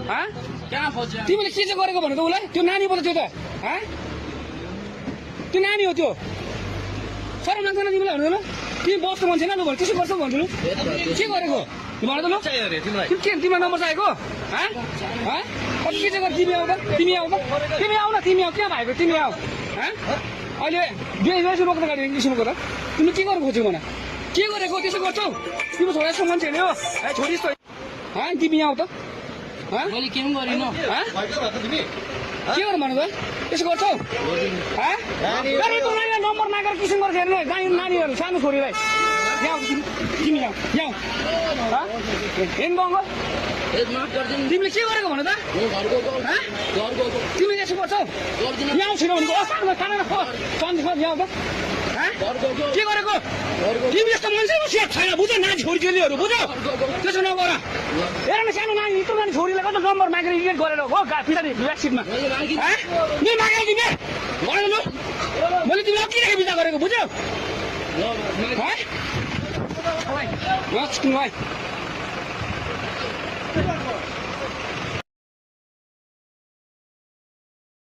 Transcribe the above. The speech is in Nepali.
तिमीले के चाहिँ गरेको भने त उसलाई त्यो नानी पो त त्यो त त्यो नानी हो त्यो सर माग्दैन तिमीलाई भन्नु ल तिमी बसको मान्छे न भने त्यसो गर्छ भन्छु ल के गरेको भन त ल के तिम्रो नम्बर चाहिएको कति के चाहिँ गर तिमी आऊ त तिमी आऊ त तिमी आऊ न तिमी आऊ क्या भएको तिमी आऊ अहिले दुई रोक्नु गाडी इङ्ग्लिसमा गर तिमी के गरेको खोज्यौ मलाई के गरेको त्यसो गर्छौ तिम्रो छोरा यस्तो मान्छे हेर्ने हो छोरी यस्तो तिमी आऊ त मैले के पनि गरिनँ के गर्नु भन्नु त त्यसो गर्छौ नम्बर मागेर किसिम गरेर हेर्ने नानीहरू सानो छोरीलाई यहाँ तिमी यहाँ यहाँ हेर्नु अङ्कल तिमीले के गरेको भन त तिमीले यसो गर्छौ यहाँ आउँछिन भनेको यहाँ त के गरेको तिमी जस्तो मान्छे सेट छैन बुझ नानी छोरी चेलीहरू बुझ त्यसो नगर हेर न सानो नानी यत्रो नानी छोरीलाई कति नम्बर मागेर इन्गेज गरेर हो पछाडि ब्याकसिटमा नि मागेर तिमी भनेर ल मैले तिमीलाई के राखेर बिदा गरेको बुझ्यौ भाइ